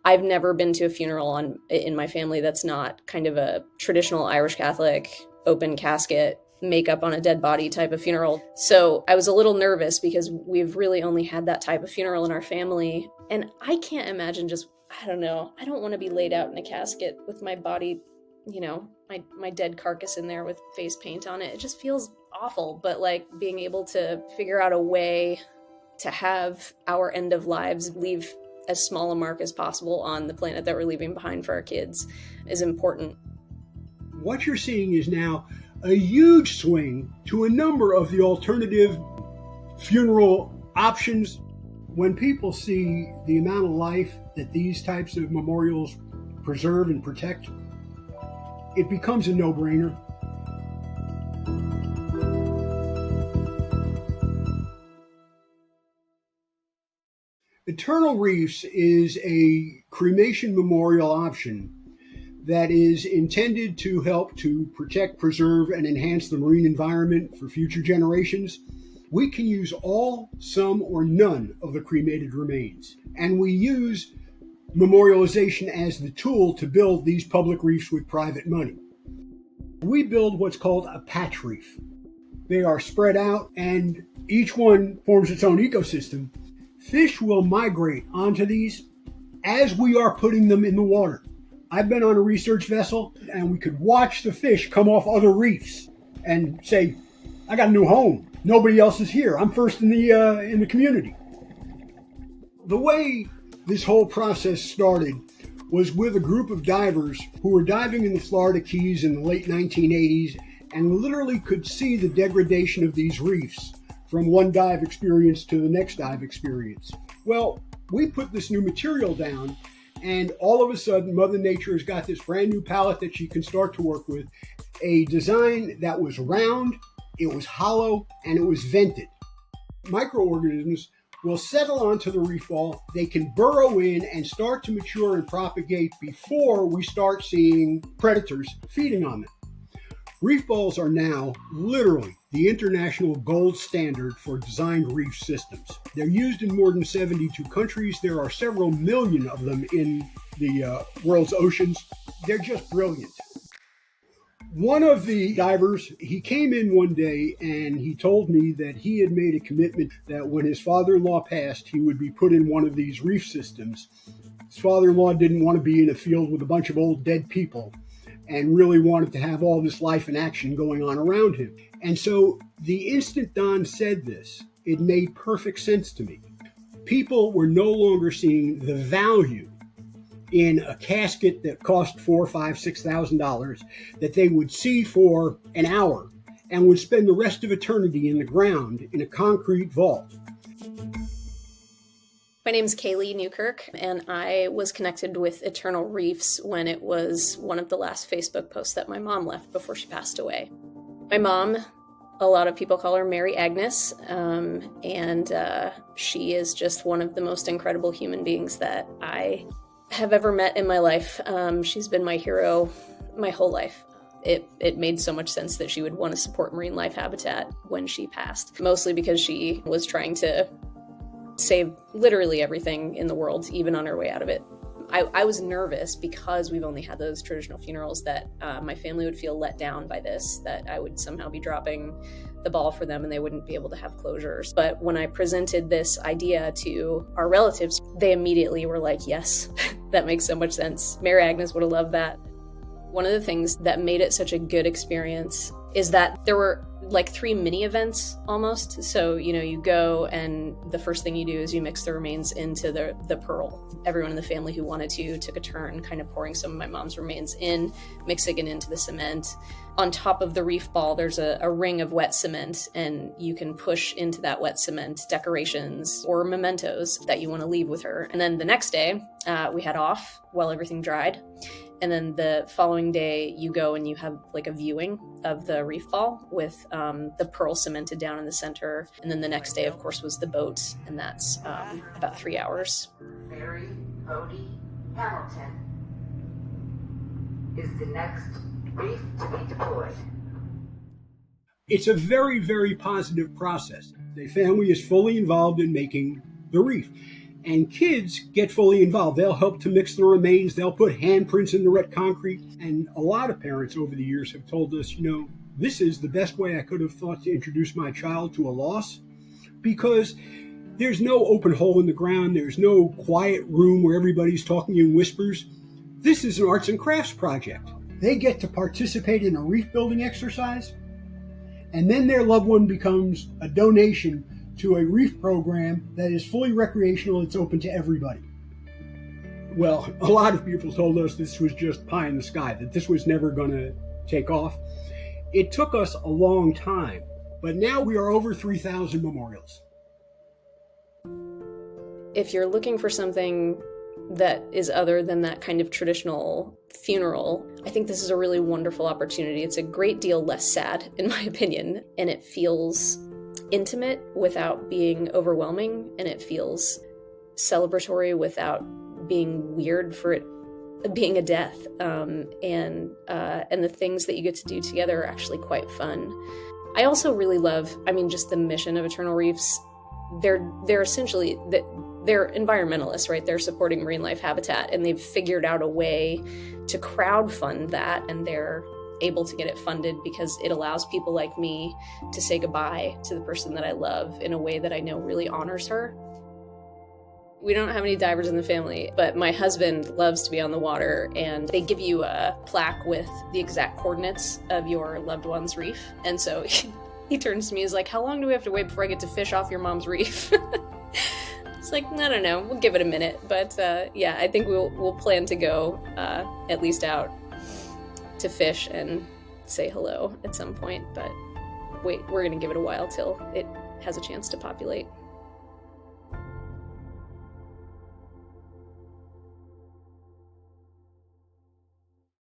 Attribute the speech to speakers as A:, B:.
A: I've never been to a funeral in my family that's not kind of a traditional Irish Catholic open casket, makeup on a dead body type of funeral. So I was a little nervous because we've really only had that type of funeral in our family. And I can't imagine I don't know. I don't want to be laid out in a casket with my body, my dead carcass in there with face paint on it. It just feels awful. But like being able to figure out a way to have our end of lives leave as small a mark as possible on the planet that we're leaving behind for our kids is important.
B: What you're seeing is now a huge swing to a number of the alternative funeral options. When people see the amount of life that these types of memorials preserve and protect, it becomes a no-brainer. Eternal Reefs is a cremation memorial option that is intended to help to protect, preserve, and enhance the marine environment for future generations. We can use all, some, or none of the cremated remains, and we use memorialization as the tool to build these public reefs with private money. We build what's called a patch reef. They are spread out, and each one forms its own ecosystem. Fish will migrate onto these as we are putting them in the water. I've been on a research vessel, and we could watch the fish come off other reefs and say, I got a new home. Nobody else is here. I'm first in the community. The way this whole process started was with a group of divers who were diving in the Florida Keys in the late 1980s and literally could see the degradation of these reefs from one dive experience to the next dive experience. Well, we put this new material down, and all of a sudden, Mother Nature has got this brand new palette that she can start to work with, a design that was round, it was hollow, and it was vented. Microorganisms will settle onto the reef ball. They can burrow in and start to mature and propagate before we start seeing predators feeding on them. Reef balls are now literally the international gold standard for designed reef systems. They're used in more than 72 countries. There are several million of them in the world's oceans. They're just brilliant. One of the divers, he came in one day and he told me that he had made a commitment that when his father-in-law passed, he would be put in one of these reef systems. His father-in-law didn't want to be in a field with a bunch of old dead people and really wanted to have all this life and action going on around him. And so the instant Don said this, it made perfect sense to me. People were no longer seeing the value in a casket that cost $4,000, $5,000, $6,000 that they would see for an hour and would spend the rest of eternity in the ground in a concrete vault.
A: My name's Kaylee Newkirk, and I was connected with Eternal Reefs when it was one of the last Facebook posts that my mom left before she passed away. My mom, a lot of people call her Mary Agnes, and she is just one of the most incredible human beings that I have ever met in my life. She's been my hero my whole life. It made so much sense that she would want to support marine life habitat when she passed, mostly because she was trying to save literally everything in the world, even on her way out of it. I was nervous because we've only had those traditional funerals that my family would feel let down by this, that I would somehow be dropping the ball for them and they wouldn't be able to have closures. But when I presented this idea to our relatives, they immediately were like, yes, that makes so much sense. Mary Agnes would have loved that. One of the things that made it such a good experience is that there were like 3 mini events almost. So, you go and the first thing you do is you mix the remains into the pearl. Everyone in the family who wanted to took a turn kind of pouring some of my mom's remains in, mixing it into the cement. On top of the reef ball, there's a ring of wet cement, and you can push into that wet cement decorations or mementos that you want to leave with her. And then the next day, we had off while everything dried. And then the following day, you go and you have like a viewing of the reef ball with the pearl cemented down in the center. And then the next day, of course, was the boat, and that's about 3 hours.
C: Mary Odie Hamilton is the next reef to be deployed.
B: It's a very, very positive process. The family is fully involved in making the reef. And kids get fully involved. They'll help to mix the remains. They'll put handprints in the wet concrete. And a lot of parents over the years have told us, this is the best way I could have thought to introduce my child to a loss, because there's no open hole in the ground. There's no quiet room where everybody's talking in whispers. This is an arts and crafts project. They get to participate in a reef building exercise, and then their loved one becomes a donation to a reef program that is fully recreational. It's open to everybody. Well, a lot of people told us this was just pie in the sky, that this was never going to take off. It took us a long time, but now we are over 3,000 memorials.
A: If you're looking for something that is other than that kind of traditional funeral, I think this is a really wonderful opportunity. It's a great deal less sad, in my opinion, and it feels intimate without being overwhelming, and it feels celebratory without being weird for it being a death. And the things that you get to do together are actually quite fun. I also really love, just the mission of Eternal Reefs. They're essentially, they're environmentalists, right? They're supporting marine life habitat, and they've figured out a way to crowdfund that, and they're able to get it funded because it allows people like me to say goodbye to the person that I love in a way that I know really honors her. We don't have any divers in the family, but my husband loves to be on the water, and they give you a plaque with the exact coordinates of your loved one's reef. And so he turns to me, he's like, "How long do we have to wait before I get to fish off your mom's reef?" It's like, I don't know, we'll give it a minute. But yeah, I think we'll plan to go at least out to fish and say hello at some point. But wait, we're gonna give it a while till it has a chance to populate.